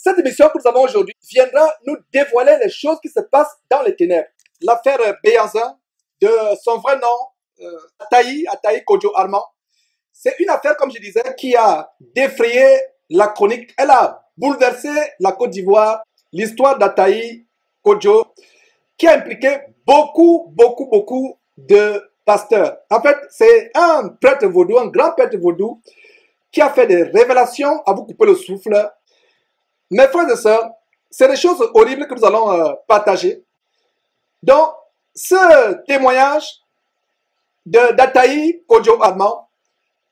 Cette émission que nous avons aujourd'hui viendra nous dévoiler les choses qui se passent dans les ténèbres. L'affaire Béhanzin, de son vrai nom, Ataï Kodjo Armand, c'est une affaire, comme je disais, qui a défrayé la chronique. Elle a bouleversé la Côte d'Ivoire, l'histoire d'Ataï Kodjo, qui a impliqué beaucoup de pasteurs. En fait, c'est un prêtre vaudou, un grand prêtre vaudou, qui a fait des révélations à vous couper le souffle. Mes frères et sœurs, c'est des choses horribles que nous allons partager. Donc, ce témoignage d'Ataï Kodjo Armand,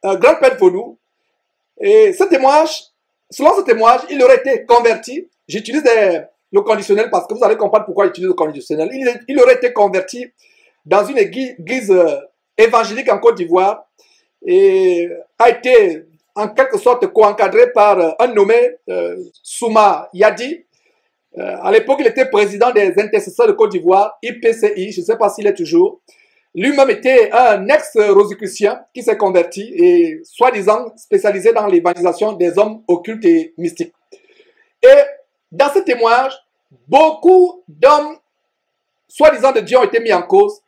un grand prêtre vaudou, et ce témoignage, selon ce témoignage, il aurait été converti. J'utilise le conditionnel parce que vous allez comprendre pourquoi j'utilise le conditionnel. Il aurait été converti dans une église évangélique en Côte d'Ivoire et a été en quelque sorte co-encadré par un nommé Souma Yadi. À l'époque, il était président des intercesseurs de Côte d'Ivoire, IPCI, je ne sais pas s'il est toujours. Lui-même était un ex-rosicrucien qui s'est converti et soi-disant spécialisé dans l'évangélisation des hommes occultes et mystiques. Et dans ce témoignage, beaucoup d'hommes soi-disant de Dieu ont été mis en cause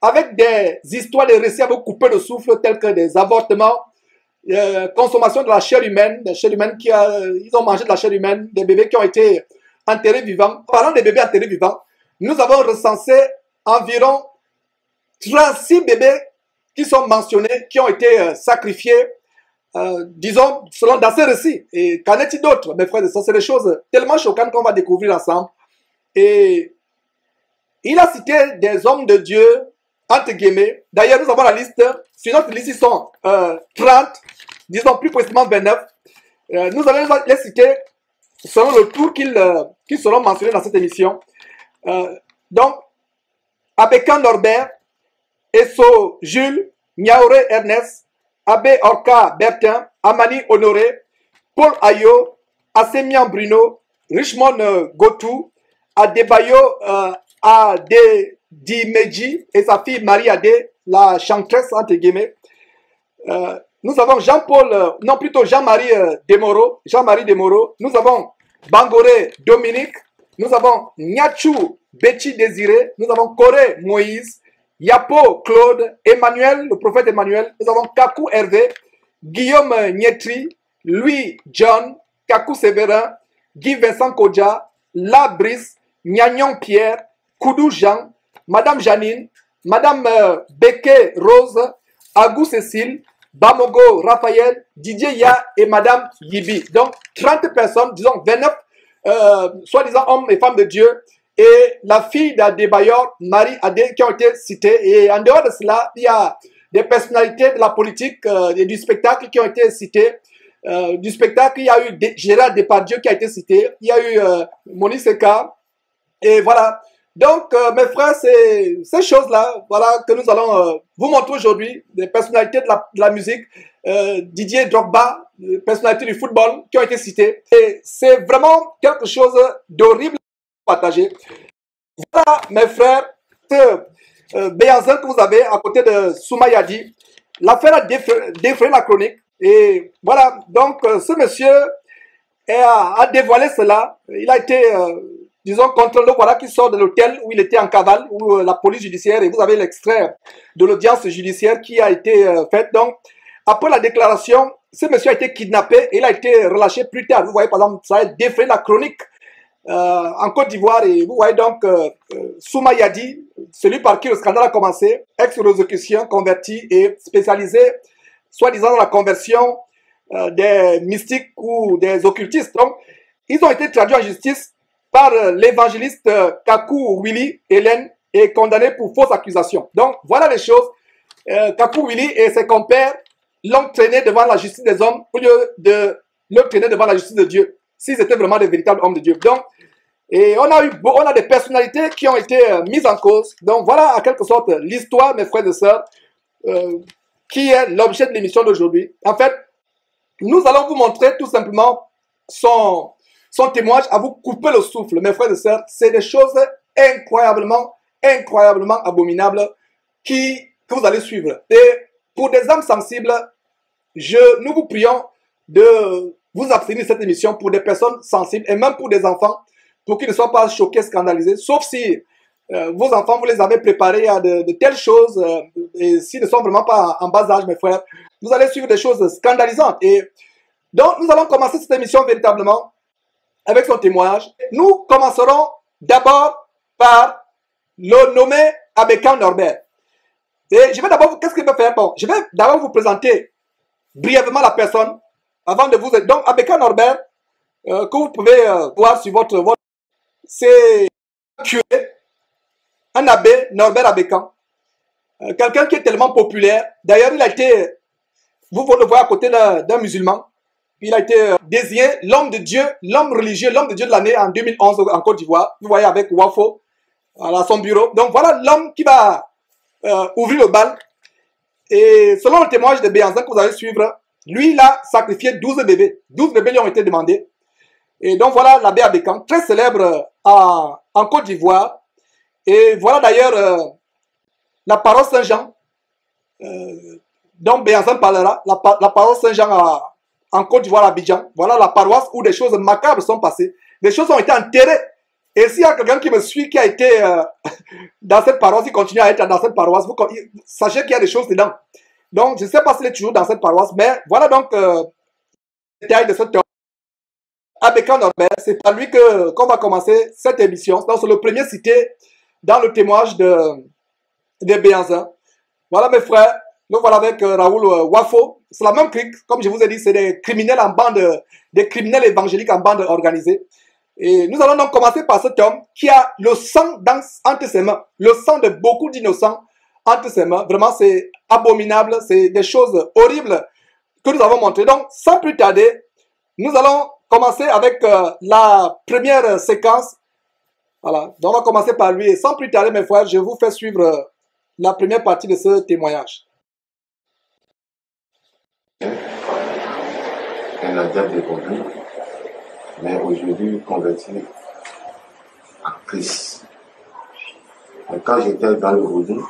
avec des histoires, des récits à vous couper le souffle tels que des avortements, consommation de la chair humaine, ils ont mangé de la chair humaine, des bébés qui ont été enterrés vivants. Parlant des bébés enterrés vivants, nous avons recensé environ 36 bébés qui sont mentionnés, qui ont été sacrifiés, disons, selon dans ces récits. Et qu'en est-il d'autre, mes frères et sœurs? C'est des choses tellement choquantes qu'on va découvrir ensemble. Et il a cité des hommes de Dieu, entre guillemets. D'ailleurs, nous avons la liste. Sur notre liste, ils sont 30, disons plus précisément 29. Nous allons les citer selon le tour qu'ils seront mentionnés dans cette émission. Donc, Abékan Norbert, Esso Jules, Niaoré Ernest, Abbé Orca Bertin, Amani Honoré, Paul Ayo, Assemian Bruno, Richmond Gotou, Adebayo Adedimeji et sa fille Marie Adé, la chantresse entre guillemets. Nous avons Jean-Marie Demoro, nous avons Bangoré Dominique, nous avons Niachou Betty Désiré, nous avons Corée Moïse, Yapo Claude, Emmanuel, le prophète Emmanuel, nous avons Kakou Hervé, Guillaume Nietri, Louis John, Kakou Séverin, Guy Vincent Kodja, Labris, Nyagnon Pierre, Koudou Jean, Madame Janine, Madame Beke Rose, Agou Cécile, Bamogo Raphaël, Didier Ya et Madame Yibi. Donc 30 personnes, disons 29, soi-disant hommes et femmes de Dieu, et la fille d'Adebayor, Marie Adé, qui ont été citées. Et en dehors de cela, il y a des personnalités de la politique et du spectacle qui ont été citées. Du spectacle, il y a eu Gérard Depardieu qui a été cité, il y a eu Monique Seka, et voilà. Donc, mes frères, c'est ces choses-là, voilà, que nous allons vous montrer aujourd'hui, des personnalités de la musique, Didier Drogba, des personnalités du football qui ont été citées. Et c'est vraiment quelque chose d'horrible à partager. Voilà, mes frères, Béhanzin que vous avez à côté de Souma Yadi, l'affaire a défrayé la chronique. Et voilà, donc ce monsieur a dévoilé cela. Il a été, disons, contrôlé, voilà, qui sort de l'hôtel où il était en cavale, où la police judiciaire, et vous avez l'extrait de l'audience judiciaire qui a été faite. Donc, après la déclaration, ce monsieur a été kidnappé et il a été relâché plus tard. Vous voyez, par exemple, ça a défrayé la chronique en Côte d'Ivoire. Et vous voyez donc Souma Yadi, celui par qui le scandale a commencé, ex-rosicrucien, converti et spécialisé soi-disant dans la conversion des mystiques ou des occultistes. Donc, ils ont été traduits en justice par l'évangéliste Kakou Willy Hélène et condamnés pour fausses accusations. Donc, voilà les choses. Kakou Willy et ses compères l'ont traîné devant la justice des hommes au lieu de le traîner devant la justice de Dieu, s'ils étaient vraiment des véritables hommes de Dieu. Donc, et on a des personnalités qui ont été mises en cause. Donc, voilà en quelque sorte l'histoire, mes frères et sœurs, qui est l'objet de l'émission d'aujourd'hui. En fait, nous allons vous montrer tout simplement son témoignage à vous couper le souffle, mes frères et sœurs. C'est des choses incroyablement abominables que vous allez suivre. Et pour des âmes sensibles, nous vous prions de vous abstenir de cette émission pour des personnes sensibles et même pour des enfants, pour qu'ils ne soient pas choqués, scandalisés, sauf si vos enfants, vous les avez préparés à de telles choses, et s'ils ne sont vraiment pas en bas âge, mes frères, vous allez suivre des choses scandalisantes. Et donc, nous allons commencer cette émission véritablement avec son témoignage. Nous commencerons d'abord par le nommé Abeka Norbert. Et je vais d'abord, qu'est-ce qu'il va faire? Bon, je vais d'abord vous présenter brièvement la personne avant de vous... Donc, Abeka Norbert, que vous pouvez voir sur votre c'est un curé, un abbé, Norbert Abeka. Quelqu'un qui est tellement populaire. D'ailleurs, il a été, vous le voyez à côté d'un musulman, il a été désigné l'homme de Dieu, l'homme religieux, l'homme de Dieu de l'année en 2011 en Côte d'Ivoire. Vous voyez avec Wafo à son bureau. Donc voilà l'homme qui va ouvrir le bal. Et selon le témoignage de Béanzin que vous allez suivre, lui, il a sacrifié 12 bébés. 12 bébés lui ont été demandés. Et donc voilà l'abbé Abeka, très célèbre en Côte d'Ivoire. Et voilà d'ailleurs la paroisse Saint-Jean, dont Béanzin parlera, la paroisse Saint-Jean en Côte d'Ivoire, à Abidjan. Voilà la paroisse où des choses macabres sont passées. Des choses ont été enterrées. Et s'il y a quelqu'un qui me suit, qui a été dans cette paroisse, il continue à être dans cette paroisse, sachez qu'il y a des choses dedans. Donc, je ne sais pas s'il est toujours dans cette paroisse, mais voilà donc le détail de cette Abeka Norbert. C'est par lui qu'on va commencer cette émission. Donc, c'est le premier cité dans le témoignage de Béanzin. Voilà mes frères, nous voilà avec Raoul Wafo. C'est la même clique, comme je vous ai dit, c'est des criminels en bande, des criminels évangéliques en bande organisée. Et nous allons donc commencer par cet homme qui a le sang entre ses mains, le sang de beaucoup d'innocents entre ses mains. Vraiment, c'est abominable, c'est des choses horribles que nous avons montrées. Donc, sans plus tarder, nous allons commencer avec la première séquence. Voilà, donc on va commencer par lui. Et sans plus tarder, mes frères, je vous fais suivre la première partie de ce témoignage. Un adepte de conduite, mais aujourd'hui converti en Christ. Et quand j'étais dans le vaudou,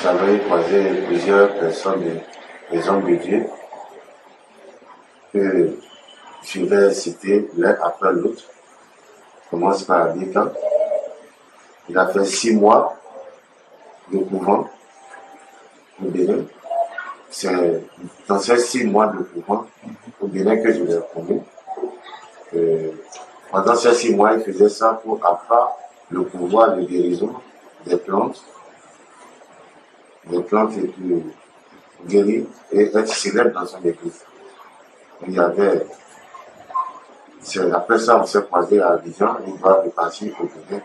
j'avais croisé plusieurs personnes, des hommes de Dieu, que je vais citer l'un après l'autre. Je commence par Abeka. Il a fait 6 mois de couvent au Bénin. C'est dans ces 6 mois de couvent au Bénin que je l'ai connu. Pendant ces 6 mois, il faisait ça pour avoir le pouvoir de guérison des plantes et puis guérir et être célèbre dans son église. Il y avait, après ça, on s'est croisé à Abidjan, il doit repartir au Bénin.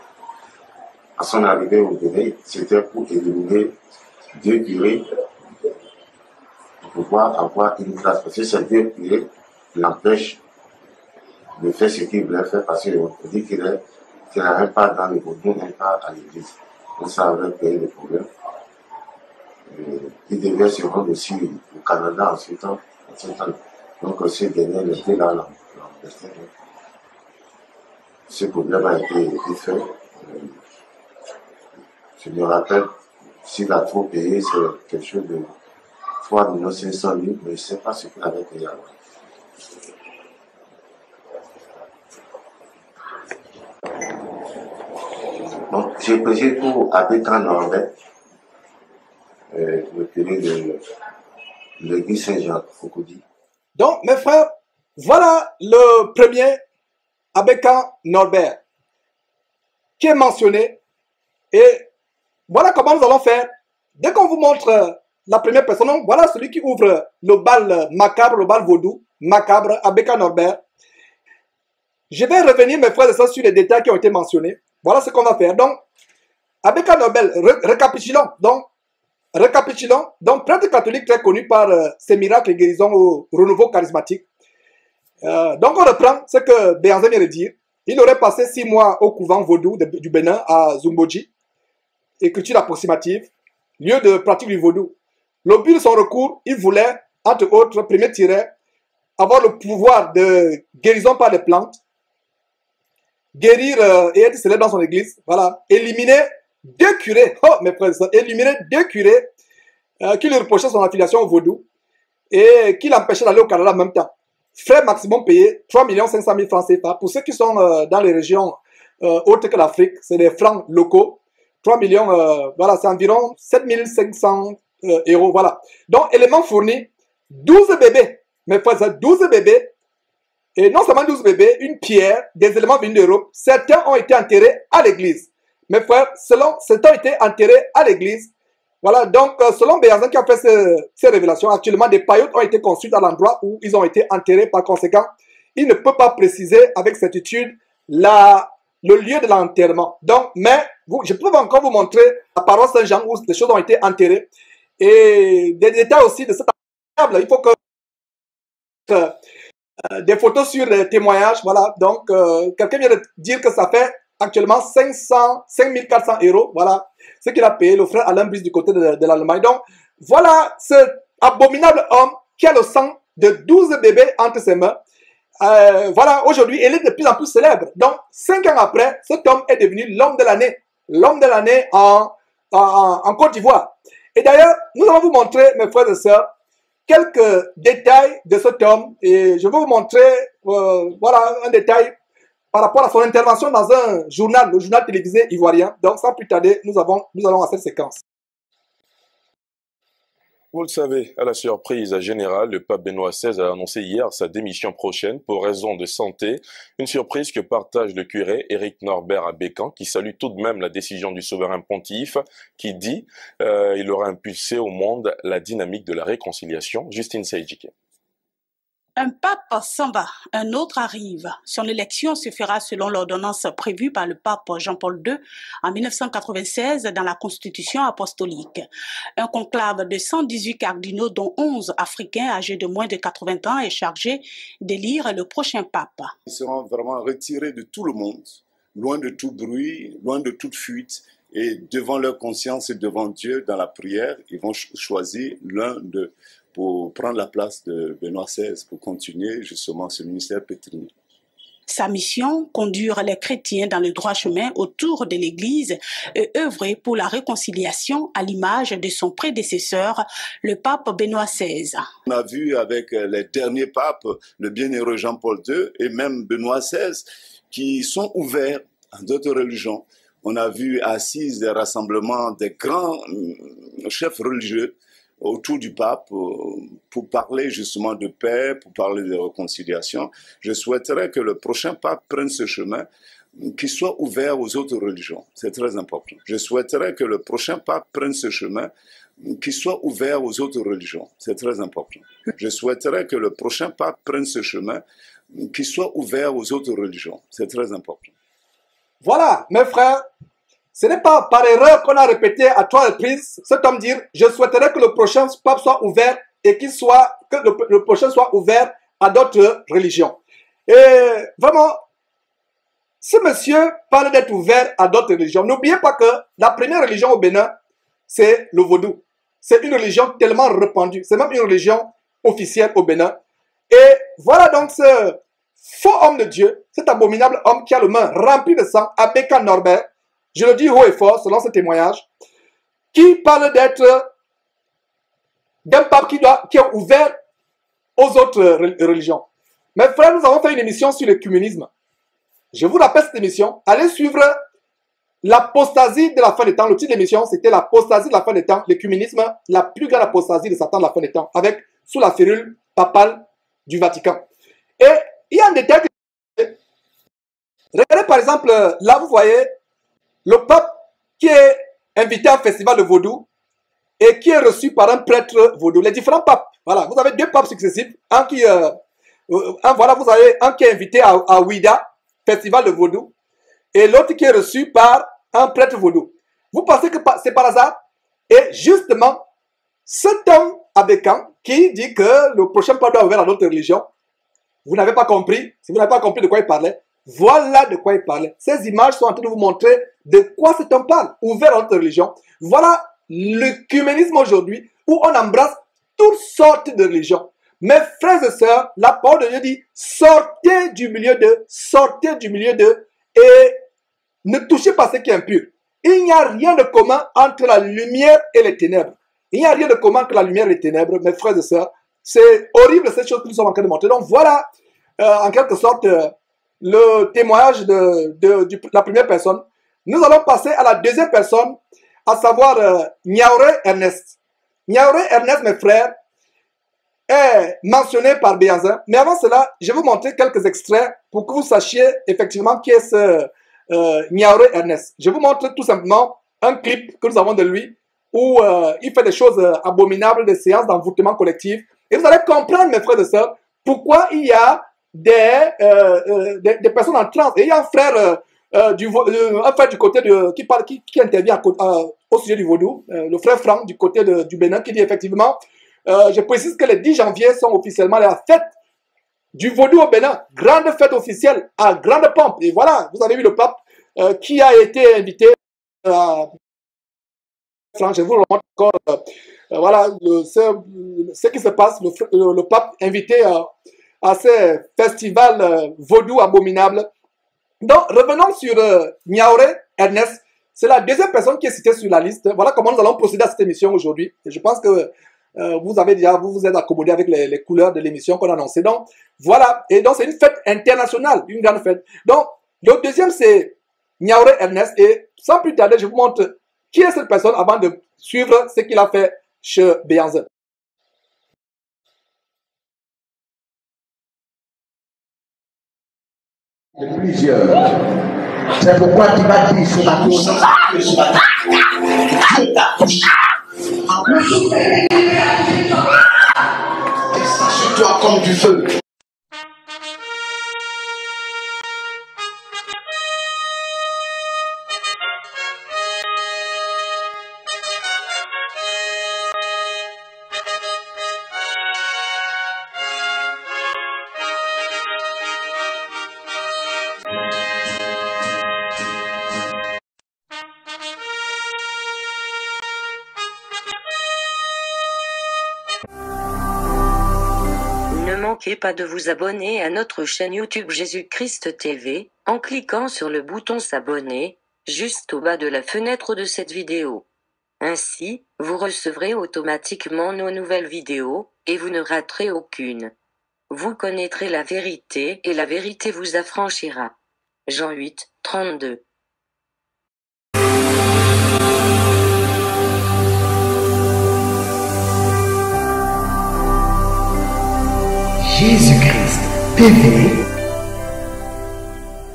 À son arrivée au Bénin, c'était pour éliminer 2 curés pour pouvoir avoir une place. Parce que ces 2 curés l'empêchent de faire ce qu'il voulait faire parce qu'on dit qu'il n'a même pas dans le vaudou, même pas à l'église. Donc ça avait créé des problèmes. Il devait se rendre aussi au Canada en ce temps. Donc ce dernier était là, l'empêchait. Ce problème a été fait. Je me rappelle, s'il a trop payé, c'est quelque chose de 3 500 000, mais je ne sais pas ce qu'il avait payé avant. Donc, j'ai prêché pour Abeka Norbert, le curé de l'église Saint-Jean, Foucaudi. Donc, mes frères, voilà le premier Abeka Norbert qui est mentionné. Et voilà comment nous allons faire. Dès qu'on vous montre la première personne, donc voilà celui qui ouvre le bal macabre, le bal vaudou, macabre, Abeka Norbert. Je vais revenir, mes frères et sœurs, sur les détails qui ont été mentionnés. Voilà ce qu'on va faire. Donc, Abeka Norbert, récapitulons. Donc, prêtre catholique très connu par ses miracles et guérisons au renouveau charismatique. Donc, on reprend ce que Béanzin vient de dire. Il aurait passé 6 mois au couvent vaudou du Bénin à Zumboji, écriture approximative, lieu de pratique du vaudou. Le but de son recours, il voulait, entre autres, premier tiret, avoir le pouvoir de guérison par les plantes, guérir et être célèbre dans son église, voilà, éliminer 2 curés, oh mes frères et sœurs, éliminer 2 curés qui lui reprochaient son affiliation au vaudou et qui l'empêchaient d'aller au Canada en même temps. frais maximum payés 3 500 000 francs CFA. Pour ceux qui sont dans les régions autres que l'Afrique, c'est des francs locaux. 3 millions, voilà, c'est environ 7 500 euros, voilà. Donc, éléments fournis, 12 bébés, mes frères, 12 bébés, et non seulement 12 bébés, une pierre, des éléments venus d'Europe. Certains ont été enterrés à l'église. Mes frères, certains ont été enterrés à l'église. Voilà, donc selon Béazin qui a fait ces révélations, actuellement des paillotes ont été construites à l'endroit où ils ont été enterrés. Par conséquent, il ne peut pas préciser avec certitude le lieu de l'enterrement. Donc, mais je peux encore vous montrer la paroisse Saint-Jean où les choses ont été enterrées. Et des détails aussi de cette table. Il faut que des photos sur les témoignages. Voilà, donc quelqu'un vient de dire que ça fait actuellement 5 400 euros. Voilà ce qu'il a payé, le frère Alain Brice du côté de l'Allemagne. Donc, voilà ce abominable homme qui a le sang de 12 bébés entre ses mains. Voilà, aujourd'hui, il est de plus en plus célèbre. Donc, 5 ans après, cet homme est devenu l'homme de l'année. L'homme de l'année en Côte d'Ivoire. Et d'ailleurs, nous allons vous montrer, mes frères et sœurs, quelques détails de cet homme. Et je vais vous montrer, voilà, un détail par rapport à son intervention dans un journal, le journal télévisé ivoirien. Donc, sans plus tarder, nous allons à cette séquence. Vous le savez, à la surprise générale, le pape Benoît XVI a annoncé hier sa démission prochaine pour raison de santé. Une surprise que partage le curé Éric Norbert à Bécan, qui salue tout de même la décision du souverain pontife, qui dit il aura impulsé au monde la dynamique de la réconciliation. Justine Seydjike. Un pape s'en va, un autre arrive. Son élection se fera selon l'ordonnance prévue par le pape Jean-Paul II en 1996 dans la Constitution apostolique. Un conclave de 118 cardinaux, dont 11 africains âgés de moins de 80 ans, est chargé d'élire le prochain pape. Ils seront vraiment retirés de tout le monde, loin de tout bruit, loin de toute fuite. Et devant leur conscience et devant Dieu, dans la prière, ils vont choisir l'un d'eux pour prendre la place de Benoît XVI, pour continuer justement ce ministère pétrini. Sa mission, conduire les chrétiens dans le droit chemin autour de l'Église et œuvrer pour la réconciliation à l'image de son prédécesseur, le pape Benoît XVI. On a vu avec les derniers papes, le bienheureux Jean-Paul II et même Benoît XVI, qui sont ouverts à d'autres religions. On a vu assises des rassemblements des grands chefs religieux autour du pape pour parler justement de paix, pour parler de réconciliation. Je souhaiterais que le prochain pape prenne ce chemin, qu'il soit ouvert aux autres religions. C'est très important. Je souhaiterais que le prochain pape prenne ce chemin, qu'il soit ouvert aux autres religions. C'est très important. Je souhaiterais que le prochain pape prenne ce chemin, qu'il soit ouvert aux autres religions. C'est très important. Voilà, mes frères. Ce n'est pas par erreur qu'on a répété à 3 reprises cet homme dire « Je souhaiterais que le prochain pape soit ouvert et que le prochain soit ouvert à d'autres religions. » Et vraiment, ce monsieur parle d'être ouvert à d'autres religions. N'oubliez pas que la première religion au Bénin, c'est le vaudou. C'est une religion tellement répandue. C'est même une religion officielle au Bénin. Et voilà donc ce faux homme de Dieu, cet abominable homme qui a le main rempli de sang, Abeka Norbert, je le dis haut et fort, selon ce témoignage, qui parle d'un pape qui est ouvert aux autres religions. Mes frères, nous avons fait une émission sur l'écuménisme. Je vous rappelle cette émission. Allez suivre l'apostasie de la fin des temps. Le titre de l'émission, c'était l'apostasie de la fin des temps, l'écuménisme, la plus grande apostasie de Satan de la fin des temps, avec sous la férule papale du Vatican. Et il y a un détail. Regardez par exemple, là vous voyez, le pape qui est invité à un festival de vaudou et qui est reçu par un prêtre vaudou. Les différents papes, voilà, vous avez 2 papes successifs. Voilà, vous avez un qui est invité à Ouida, festival de vaudou, et l'autre qui est reçu par un prêtre vaudou. Vous pensez que c'est par hasard? Et justement, cet homme à Bécan qui dit que le prochain pape doit ouvrir à d'autres religions, vous n'avez pas compris, si vous n'avez pas compris de quoi il parlait, voilà de quoi il parlait. Ces images sont en train de vous montrer de quoi cet homme parle. Ouvert à notre religion. Voilà l'œcuménisme aujourd'hui où on embrasse toutes sortes de religions. Mes frères et sœurs, la parole de Dieu dit sortez du milieu d'eux et ne touchez pas ce qui est impur. Il n'y a rien de commun entre la lumière et les ténèbres. Il n'y a rien de commun entre la lumière et les ténèbres, mes frères et sœurs. C'est horrible cette chose que nous sommes en train de montrer. Donc voilà, en quelque sorte, le témoignage de la première personne. Nous allons passer à la deuxième personne, à savoir Niaouré Ernest. Niaouré Ernest, mes frères, est mentionné par Béhanzin. Mais avant cela, je vais vous montrer quelques extraits pour que vous sachiez effectivement qui est ce Niaouré Ernest. Je vous montre tout simplement un clip que nous avons de lui où il fait des choses abominables, des séances d'envoûtement collectif. Et vous allez comprendre, mes frères et sœurs, pourquoi il y a des personnes en transe. Et il y a un frère, du côté de, qui intervient au sujet du vaudou, le frère Franck du côté du Bénin, qui dit effectivement, je précise que le 10 janvier sont officiellement la fête du vaudou au Bénin, grande fête officielle à grande pompe. Et voilà, vous avez vu le pape qui a été invité. Je vous le montre encore. Voilà ce qui se passe, le pape invité à ces festivals vaudou abominables. Donc, revenons sur Niaouré Ernest. C'est la deuxième personne qui est citée sur la liste. Voilà comment nous allons procéder à cette émission aujourd'hui. Et je pense que vous êtes accommodé avec les couleurs de l'émission qu'on a annoncée. Donc, voilà. Et donc, c'est une fête internationale, une grande fête. Donc, le deuxième, c'est Niaouré Ernest. Et sans plus tarder, je vous montre qui est cette personne avant de suivre ce qu'il a fait chez Béhanzin. Plusieurs. C'est pourquoi tu vas dire ce matin, Dieu t'a touché. Et ça sur toi comme du feu. Ne manquez pas de vous abonner à notre chaîne YouTube Jésus-Christ TV, en cliquant sur le bouton s'abonner, juste au bas de la fenêtre de cette vidéo. Ainsi, vous recevrez automatiquement nos nouvelles vidéos, et vous ne raterez aucune. Vous connaîtrez la vérité, et la vérité vous affranchira. Jean 8, 32. Jésus-Christ TV,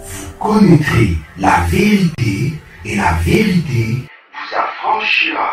vous connaîtrez la vérité et la vérité vous affranchira.